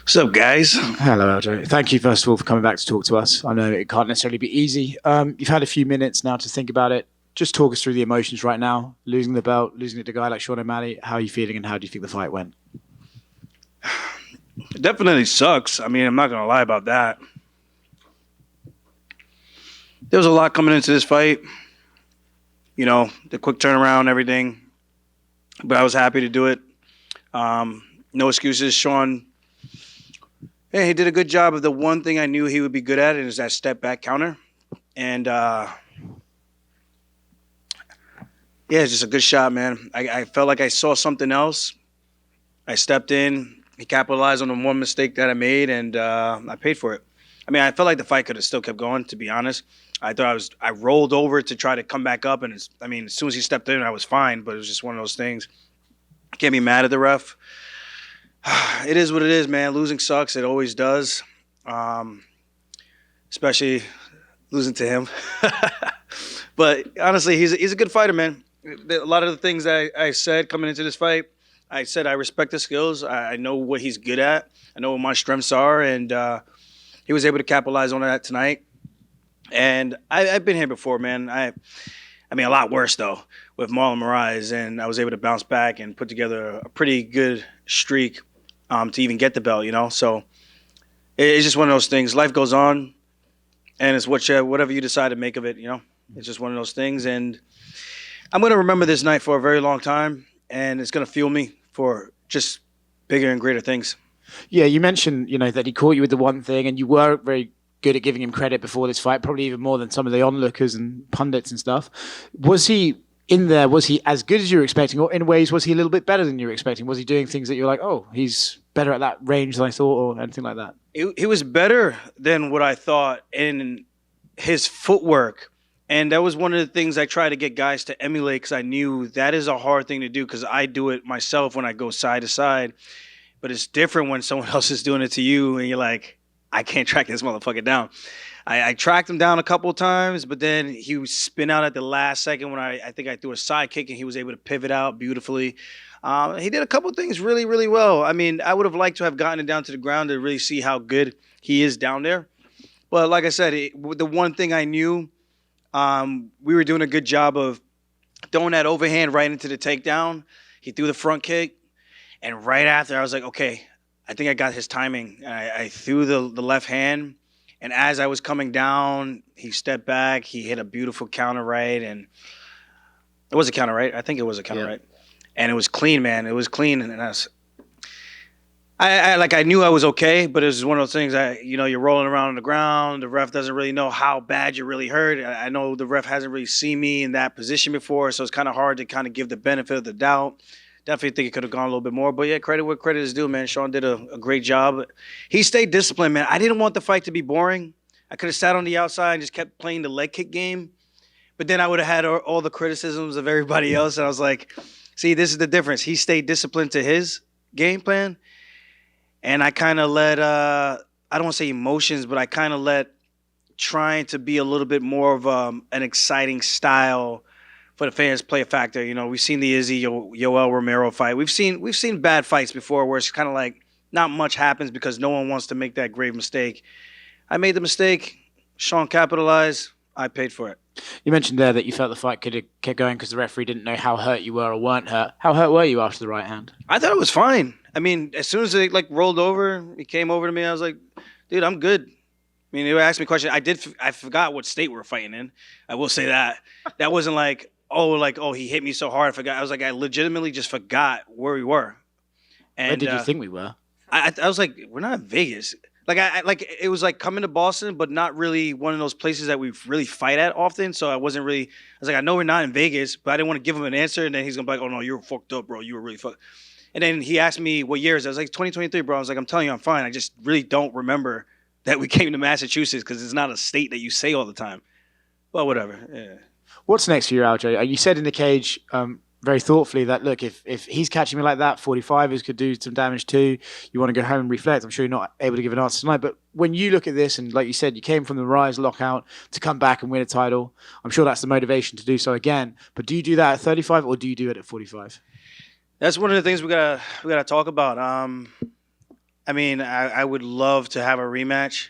What's up, guys? Hello, Aljo. Thank you, first of all, for coming back to talk to us. I know it can't necessarily be easy. You've had a few minutes now to think about it. Just talk us through the emotions right now. Losing the belt, losing it to a guy like Sean O'Malley. How are you feeling and how do you think the fight went? It definitely sucks. I mean, I'm not gonna lie about that. There was a lot coming into this fight. The quick turnaround, everything. But I was happy to do it. No excuses. Sean, he did a good job of the one thing I knew he would be good at, and is that step back counter. And it's just a good shot, man. I felt like I saw something else. I stepped in. He capitalized on the one mistake that I made, and I paid for it. I mean, I felt like the fight could have still kept going, to be honest. I rolled over to try to come back up, and as soon as he stepped in, I was fine, but it was just one of those things. Can't be mad at the ref. It is what it is, man. Losing sucks. It always does, especially losing to him. But honestly, he's a good fighter, man. A lot of the things I said coming into this fight, I said I respect his skills. I know what he's good at. I know what my strengths are, and he was able to capitalize on that tonight. And I've been here before, man. I mean, a lot worse, though, with Marlon Moraes, and I was able to bounce back and put together a pretty good streak to even get the belt, So it's just one of those things. Life goes on, and it's whatever you decide to make of it, It's just one of those things, and I'm going to remember this night for a very long time, and it's going to fuel me for just bigger and greater things. Yeah, you mentioned, that he caught you with the one thing, and you were very good at giving him credit before this fight, probably even more than some of the onlookers and pundits and stuff. Was he in there? Was he as good as you were expecting, or in ways was he a little bit better than you were expecting? Was he doing things that you're like, oh, he's better at that range than I thought, or anything like that? He was better than what I thought in his footwork. And that was one of the things I try to get guys to emulate, because I knew that is a hard thing to do, because I do it myself when I go side to side. But it's different when someone else is doing it to you and you're like, I can't track this motherfucker down. I tracked him down a couple of times, but then he would spin out at the last second when I think I threw a side kick and he was able to pivot out beautifully. He did a couple of things really, really well. I mean, I would have liked to have gotten it down to the ground to really see how good he is down there. But like I said, the one thing I knew, we were doing a good job of throwing that overhand right into the takedown. He threw the front kick. And right after, I was like, okay, I think I got his timing. I threw the left hand. And as I was coming down, he stepped back. He hit a beautiful counter right. And it was a counter right. I think it was a counter right. And it was clean, man. It was clean. And I knew I was okay, but it was one of those things you're rolling around on the ground. The ref doesn't really know how bad you're really hurt. I know the ref hasn't really seen me in that position before, so it's kind of hard to kind of give the benefit of the doubt. Definitely think it could have gone a little bit more. But yeah, credit where credit is due, man. Sean did a great job. He stayed disciplined, man. I didn't want the fight to be boring. I could have sat on the outside and just kept playing the leg kick game. But then I would have had all the criticisms of everybody else. And I was like, see, this is the difference. He stayed disciplined to his game plan. And I kind of let, I don't want to say emotions, but I kind of let trying to be a little bit more of an exciting style for the fans play a factor. We've seen the Izzy Yoel Romero fight. We've seen bad fights before where it's kind of like not much happens because no one wants to make that grave mistake. I made the mistake. Sean capitalized. I paid for it. You mentioned there that you felt the fight could have kept going because the referee didn't know how hurt you were or weren't hurt. How hurt were you after the right hand? I thought it was fine. I mean, as soon as they rolled over, he came over to me. I was like, dude, I'm good. I mean, they asked me a question. I forgot what state we were fighting in. I will say that. That wasn't like, he hit me so hard. I forgot. I was like, I legitimately just forgot where we were. And where did you think we were? I was like, we're not in Vegas. It was like coming to Boston, but not really one of those places that we really fight at often. So I was like, I know we're not in Vegas, but I didn't want to give him an answer. And then he's going to be like, oh no, you're fucked up, bro. You were really fucked. And then he asked me what year is it. I was like, 2023, bro. I was like, I'm telling you, I'm fine. I just really don't remember that we came to Massachusetts because it's not a state that you say all the time. Well, whatever. Yeah. What's next for you, Aljo? You said in the cage very thoughtfully that, look, if he's catching me like that, 45ers could do some damage too. You want to go home and reflect. I'm sure you're not able to give an answer tonight. But when you look at this, and like you said, you came from the Rise lockout to come back and win a title, I'm sure that's the motivation to do so again. But do you do that at 35 or do you do it at 45? That's one of the things we gotta talk about. I mean, I would love to have a rematch.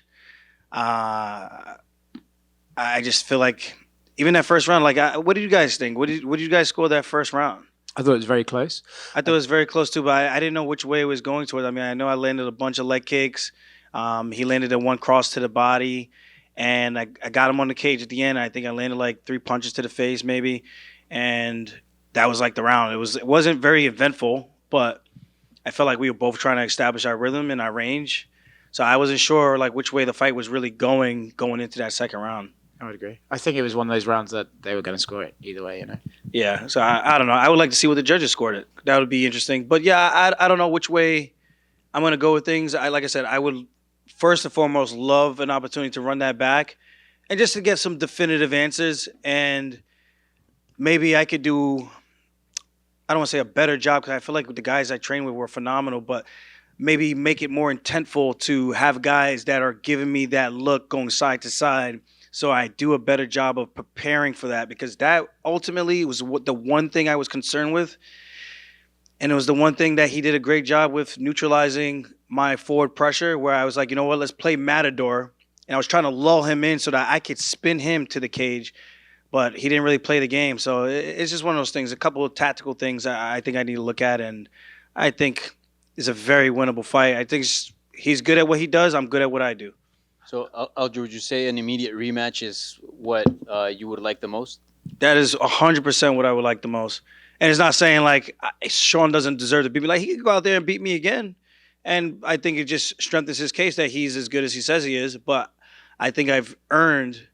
Uh, I just feel like even that first round, like, what did you guys think? What did you guys score that first round? I thought it was very close. I thought it was very close too, but I didn't know which way it was going towards. I mean, I know I landed a bunch of leg kicks. He landed a one cross to the body, and I got him on the cage at the end. I think I landed like three punches to the face, maybe, and that was like the round. It wasn't very eventful, but I felt like we were both trying to establish our rhythm and our range. So I wasn't sure like which way the fight was really going into that second round. I would agree. I think it was one of those rounds that they were going to score it either way. Yeah, so I don't know. I would like to see what the judges scored it. That would be interesting. But yeah, I don't know which way I'm gonna go with things. Like I said, I would first and foremost love an opportunity to run that back and just to get some definitive answers. And maybe I could do. I don't want to say a better job because I feel like the guys I trained with were phenomenal, but maybe make it more intentful to have guys that are giving me that look going side to side. So I do a better job of preparing for that because that ultimately was what the one thing I was concerned with. And it was the one thing that he did a great job with neutralizing my forward pressure, where I was like, you know what, let's play Matador. And I was trying to lull him in so that I could spin him to the cage, but he didn't really play the game. So it's just one of those things, a couple of tactical things I think I need to look at. And I think it's a very winnable fight. I think he's good at what he does. I'm good at what I do. So, Aljo, would you say an immediate rematch is what you would like the most? That is 100% what I would like the most. And it's not saying like Sean doesn't deserve to beat me. Like he could go out there and beat me again. And I think it just strengthens his case that he's as good as he says he is. But I think I've earned.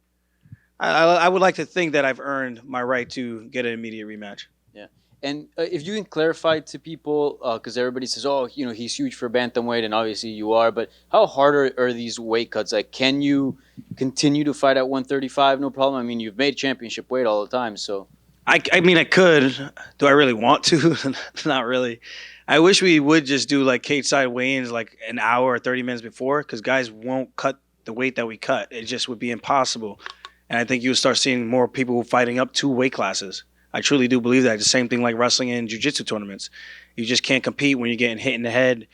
I would like to think that I've earned my right to get an immediate rematch. Yeah. And if you can clarify to people, because everybody says, oh, he's huge for bantamweight, and obviously you are, but how hard are these weight cuts? Like, can you continue to fight at 135? No problem. I mean, you've made championship weight all the time, so. I mean, I could. Do I really want to? Not really. I wish we would just do like cage side weigh-ins like an hour or 30 minutes before because guys won't cut the weight that we cut. It just would be impossible. And I think you'll start seeing more people fighting up two weight classes. I truly do believe that. The same thing like wrestling and jiu-jitsu tournaments. You just can't compete when you're getting hit in the head,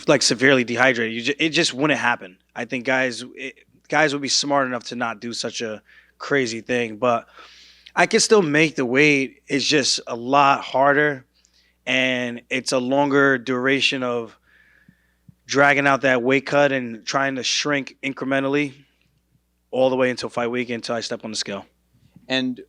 like severely dehydrated. It just wouldn't happen. I think guys would be smart enough to not do such a crazy thing. But I can still make the weight. It's just a lot harder, and it's a longer duration of dragging out that weight cut and trying to shrink incrementally all the way until fight week until I step on the scale. And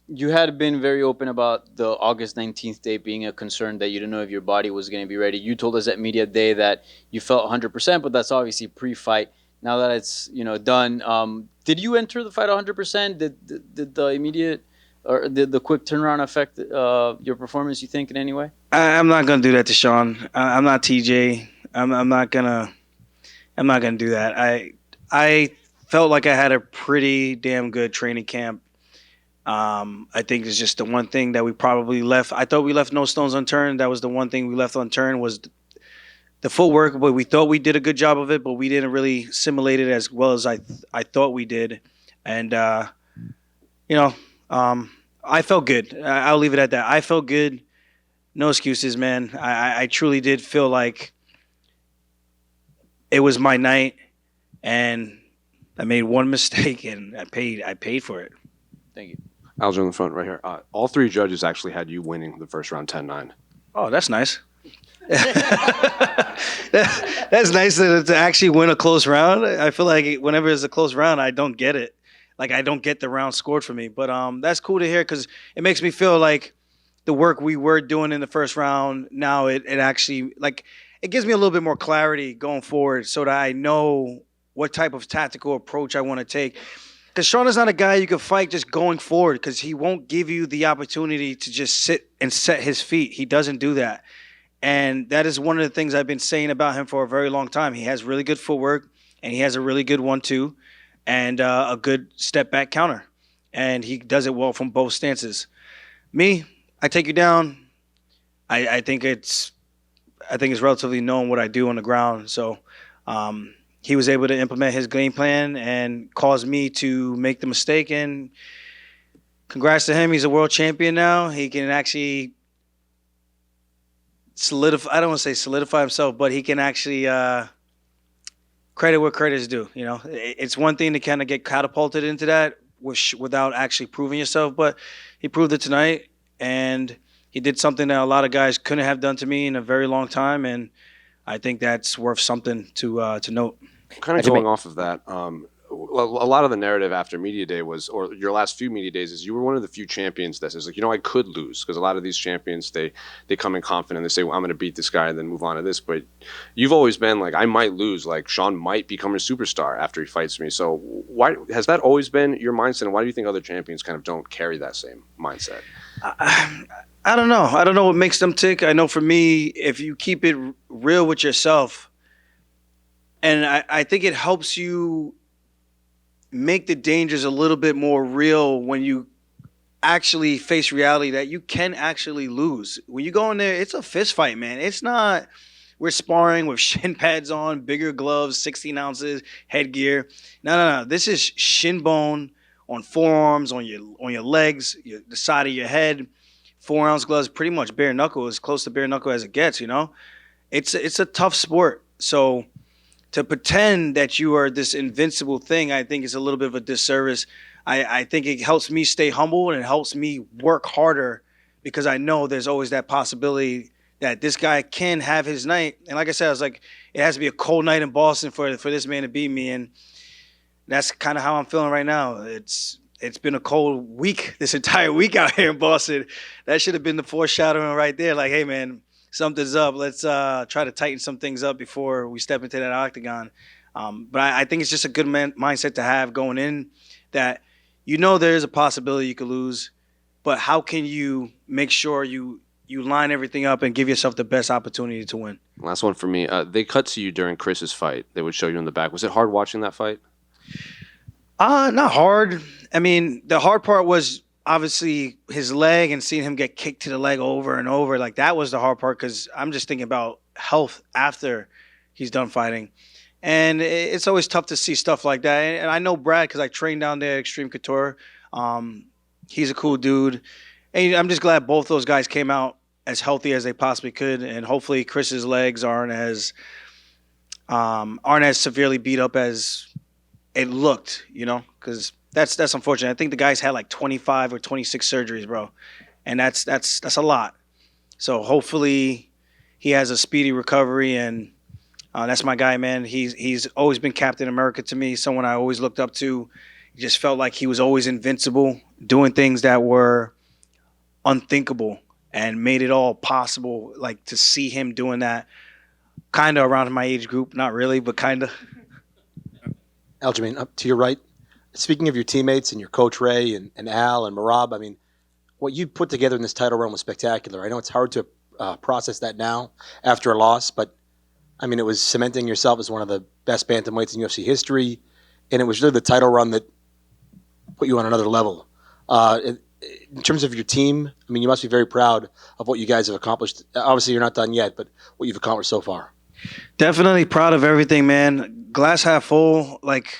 you had been very open about the August 19th date being a concern that you didn't know if your body was going to be ready. You told us at media day that you felt 100%, but that's obviously pre-fight. Now that it's done, did you enter the fight 100%? Did the immediate or did the quick turnaround affect your performance? You think in any way? I'm not gonna do that to Sean. I'm not TJ. I'm not gonna. I'm not gonna do that. I felt like I had a pretty damn good training camp. I think it's just the one thing that we probably left. I thought we left no stones unturned. That was the one thing we left unturned was the footwork. But we thought we did a good job of it, but we didn't really simulate it as well as I thought we did. And you know, I felt good. I'll leave it at that. I felt good. No excuses, man. I truly did feel like it was my night, and I made one mistake, and I paid for it. Thank you. Aljo in the front right here. All three judges actually had you winning the first round 10-9. Oh, that's nice. That's nice to actually win a close round. I feel like whenever it's a close round, I don't get it. Like I don't get the round scored for me. But that's cool to hear because it makes me feel like the work we were doing in the first round, now it actually like it gives me a little bit more clarity going forward so that I know what type of tactical approach I want to take. Because Sean is not a guy you can fight just going forward because he won't give you the opportunity to just sit and set his feet. He doesn't do that. And that is one of the things I've been saying about him for a very long time. He has really good footwork, and he has a really good 1-2 and a good step back counter. And he does it well from both stances. Me, I take you down. I think it's relatively known what I do on the ground. So he was able to implement his game plan and cause me to make the mistake. And congrats to him. He's a world champion now. He can actually solidify. I don't want to say solidify himself, but he can actually credit where credit is due. You know, it's one thing to kind of get catapulted into that without actually proving yourself, but he proved it tonight, and he did something that a lot of guys couldn't have done to me in a very long time, and I think that's worth something to note. Kind of Aljamain, going off of that, a lot of the narrative after media day was, or your last few media days, is you were one of the few champions that says, like, I could lose, because a lot of these champions, they come in confident, they say, well, I'm going to beat this guy and then move on to this. But you've always been like, I might lose, like Sean might become a superstar after he fights me. So why has that always been your mindset, and why do you think other champions kind of don't carry that same mindset? I don't know. I don't know what makes them tick. I know for me, if you keep it real with yourself, and I think it helps you make the dangers a little bit more real when you actually face reality that you can actually lose. When you go in there, it's a fist fight, man. It's not we're sparring with shin pads on, bigger gloves, 16 ounces, headgear. No. This is shin bone on forearms, on your legs, the side of your head. 4 ounce gloves, pretty much bare knuckle, as close to bare knuckle as it gets. It's a tough sport. So to pretend that you are this invincible thing, I think is a little bit of a disservice. I think it helps me stay humble and it helps me work harder because I know there's always that possibility that this guy can have his night. And like I said, I was like, it has to be a cold night in Boston for this man to beat me. And that's kind of how I'm feeling right now. It's been a cold week, this entire week out here in Boston. That should have been the foreshadowing right there. Like, hey man, something's up. Let's try to tighten some things up before we step into that octagon. But I think it's just a good mindset to have going in that there is a possibility you could lose, but how can you make sure you line everything up and give yourself the best opportunity to win? Last one for me. They cut to you during Chris's fight. They would show you in the back. Was it hard watching that fight? Not hard. I mean, the hard part was obviously his leg and seeing him get kicked to the leg over and over. Like that was the hard part because I'm just thinking about health after he's done fighting. And it's always tough to see stuff like that. And I know Brad because I trained down there at Extreme Couture. He's a cool dude. And I'm just glad both those guys came out as healthy as they possibly could. And hopefully Chris's legs aren't as severely beat up as it looked, because that's unfortunate. I think the guy's had like 25 or 26 surgeries, bro, and that's a lot. So hopefully he has a speedy recovery, and that's my guy, man. He's always been Captain America to me, someone I always looked up to. He just felt like he was always invincible, doing things that were unthinkable, and made it all possible. Like to see him doing that, kind of around my age group, not really, but kind of. Aljamain, up to your right. Speaking of your teammates and your coach Ray and Al and Marab, I mean, what you put together in this title run was spectacular. I know it's hard to process that now after a loss, but I mean, it was cementing yourself as one of the best bantamweights in UFC history, and it was really the title run that put you on another level. In terms of your team, I mean, you must be very proud of what you guys have accomplished. Obviously, you're not done yet, but what you've accomplished so far. Definitely proud of everything, man. Glass half full. Like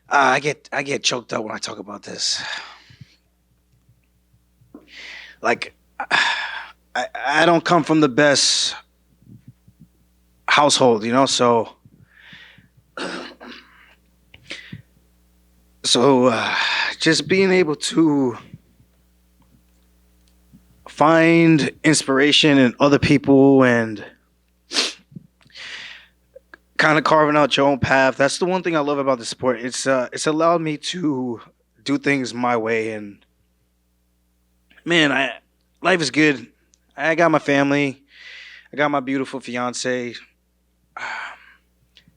I get choked up when I talk about this. Like I don't come from the best household, so just being able to find inspiration in other people and kind of carving out your own path. That's the one thing I love about the sport. It's allowed me to do things my way, and man, life is good. I got my family. I got my beautiful fiance. I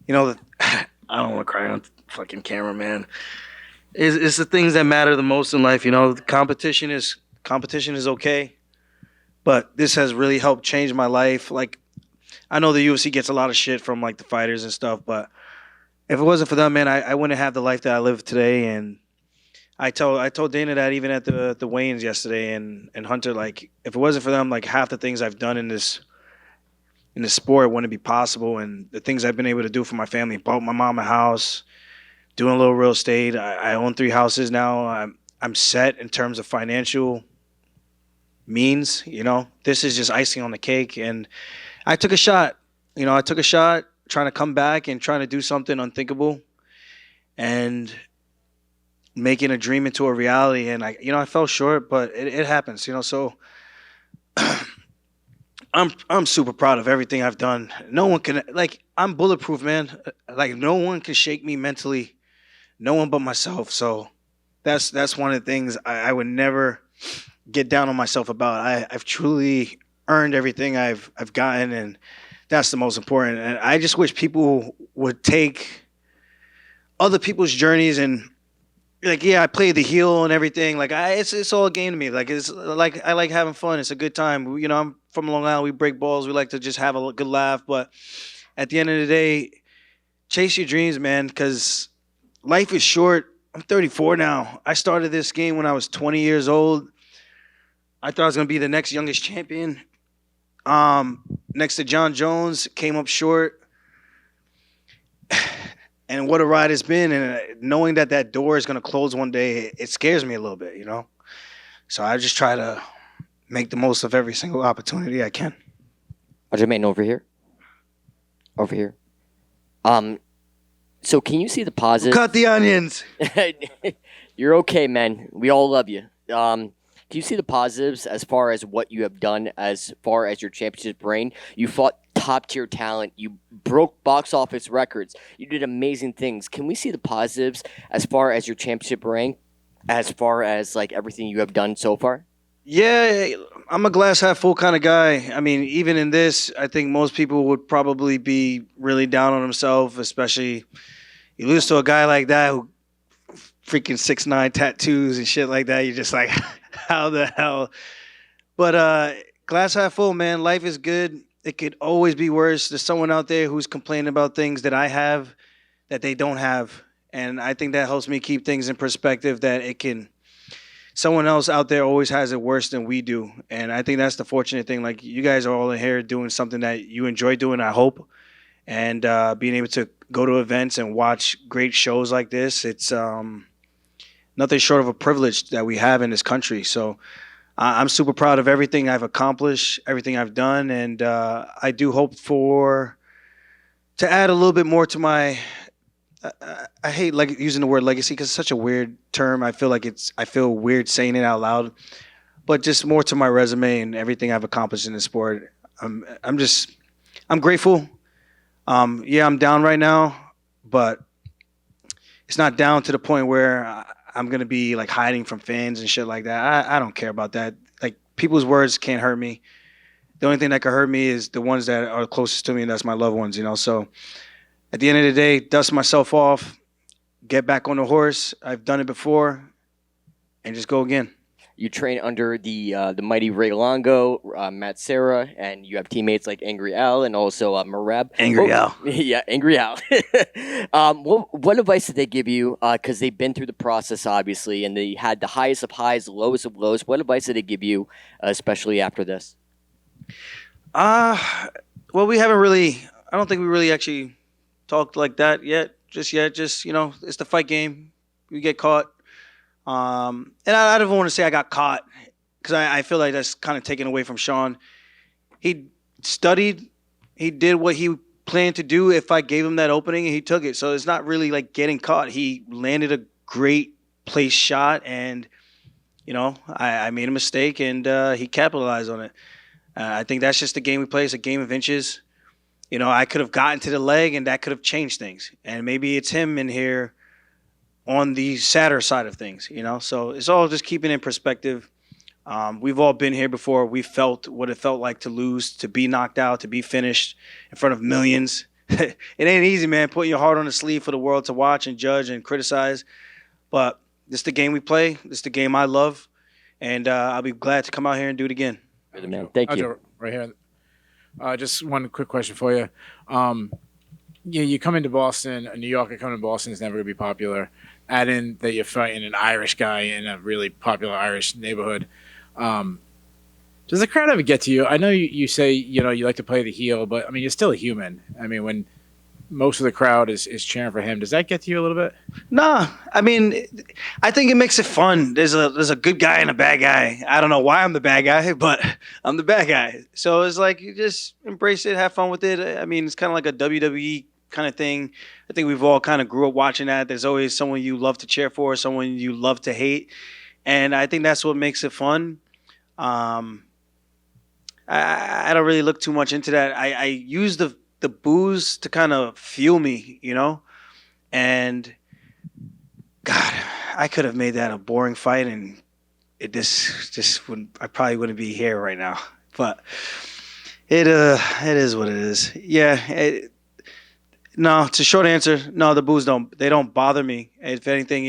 don't want to cry on fucking camera, man. It's the things that matter the most in life. Competition is okay, but this has really helped change my life. Like I know the UFC gets a lot of shit from like the fighters and stuff, but if it wasn't for them, man, I wouldn't have the life that I live today. And I told Dana that even at the weigh-ins yesterday, and Hunter, like if it wasn't for them, like half the things I've done in this sport wouldn't be possible. And the things I've been able to do for my family, bought my mom a house, doing a little real estate. I own 3 houses now. I'm set in terms of financial means. This is just icing on the cake. And I took a shot. I took a shot trying to come back and trying to do something unthinkable and making a dream into a reality. And I fell short, but it happens. So I'm super proud of everything I've done. No one can I'm bulletproof, man. Like no one can shake me mentally. No one but myself. So that's one of the things I would never get down on myself about. I've truly earned everything I've gotten, and that's the most important. And I just wish people would take other people's journeys and I play the heel and everything. It's all a game to me. It's like I like having fun. It's a good time. I'm from Long Island. We break balls. We like to just have a good laugh. But at the end of the day, chase your dreams, man. Because life is short. I'm 34 now. I started this game when I was 20 years old. I thought I was gonna be the next youngest champion. Next to John Jones, came up short. And what a ride it's been, and knowing that door is going to close one day, it scares me a little bit, So I just try to make the most of every single opportunity I can. Aljamain, over here. Over here. So can you see the positive? Cut the onions. You're okay, man. We all love you. Can you see the positives as far as what you have done as far as your championship reign? You fought top-tier talent. You broke box office records. You did amazing things. Can we see the positives as far as your championship reign, as far as everything you have done so far? Yeah, I'm a glass half full kind of guy. I mean, even in this, I think most people would probably be really down on himself, especially you lose to a guy like that who freaking 6'9" tattoos and shit like that. You're just like, how the hell? But glass half full, man. Life is good. It could always be worse. There's someone out there who's complaining about things that I have that they don't have. And I think that helps me keep things in perspective that someone else out there always has it worse than we do. And I think that's the fortunate thing. You guys are all in here doing something that you enjoy doing, I hope. And being able to go to events and watch great shows like this, it's nothing short of a privilege that we have in this country. So I'm super proud of everything I've accomplished, everything I've done, and I do hope to add a little bit more to my. I hate using the word legacy because it's such a weird term. I feel weird saying it out loud, but just more to my resume and everything I've accomplished in the sport. I'm grateful. I'm down right now, but it's not down to the point where I'm going to be hiding from fans and shit like that. I don't care about that. People's words can't hurt me. The only thing that can hurt me is the ones that are closest to me, and that's my loved ones, So at the end of the day, dust myself off, get back on the horse. I've done it before, and just go again. You train under the mighty Ray Longo, Matt Serra, and you have teammates like Angry Al and also Marab. Angry Al. Yeah, Angry Al. What advice did they give you? Because they've been through the process, obviously, and they had the highest of highs, lowest of lows. What advice did they give you, especially after this? Well, we haven't really. I don't think we really actually talked like that yet. Just it's the fight game. We get caught. And I don't want to say I got caught because I feel like that's kind of taken away from Sean. He studied. He did what he planned to do if I gave him that opening, and he took it. So it's not really getting caught. He landed a great place shot, and, I made a mistake, and he capitalized on it. I think that's just the game we play. It's a game of inches. I could have gotten to the leg, and that could have changed things. And maybe it's him in here on the sadder side of things, So it's all just keeping in perspective. We've all been here before. We felt what it felt like to lose, to be knocked out, to be finished in front of millions. It ain't easy, man, putting your heart on the sleeve for the world to watch and judge and criticize. But this is the game we play. This is the game I love. And I'll be glad to come out here and do it again. Man, thank you. Right here. Just one quick question for you. You come into Boston, New Yorker coming to Boston is never going to be popular. Add in that you're fighting an Irish guy in a really popular Irish neighborhood. Does the crowd ever get to you? I know you say, you like to play the heel, but, I mean, you're still a human. I mean, when most of the crowd is cheering for him. Does that get to you a little bit? Nah, I mean, I think it makes it fun. There's a good guy and a bad guy. I don't know why I'm the bad guy, but I'm the bad guy. So it's like you just embrace it, have fun with it. I mean, it's kind of like a WWE kind of thing. I think we've all kind of grew up watching that. There's always someone you love to cheer for, someone you love to hate, and I think that's what makes it fun. Um, I don't really look too much into that. I use the booze to kind of fuel me, and God, I could have made that a boring fight, and it just would. I probably wouldn't be here right now. But it is what it is. Yeah. No, it's a short answer. No, the booze don't bother me. If anything,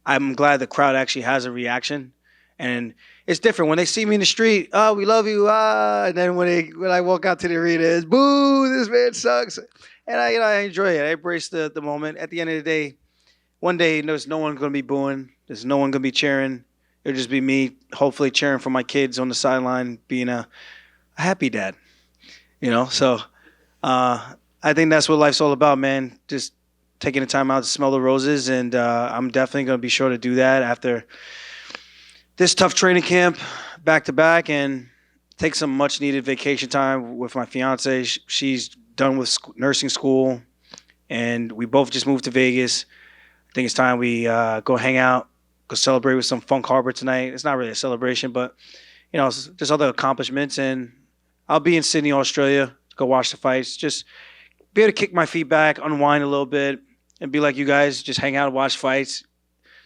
I'm glad the crowd actually has a reaction, and it's different when they see me in the street. Oh, we love you, and then when I walk out to the arena, it's boo. This man sucks, and I enjoy it. I embrace the moment. At the end of the day, one day there's no one going to be booing. There's no one going to be cheering. It'll just be me, hopefully cheering for my kids on the sideline, being a happy dad. So I think that's what life's all about, man. Just taking the time out to smell the roses, and I'm definitely going to be sure to do that after this tough training camp, back to back, and take some much needed vacation time with my fiance. She's done with nursing school, and we both just moved to Vegas. I think it's time we go hang out, go celebrate with some Funk Harbor tonight. It's not really a celebration, but just other accomplishments. And I'll be in Sydney, Australia, to go watch the fights. Just be able to kick my feet back, unwind a little bit, and be like you guys. Just hang out and watch fights,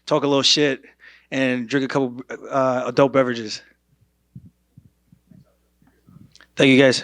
talk a little shit, and drink a couple adult beverages. Thank you, guys.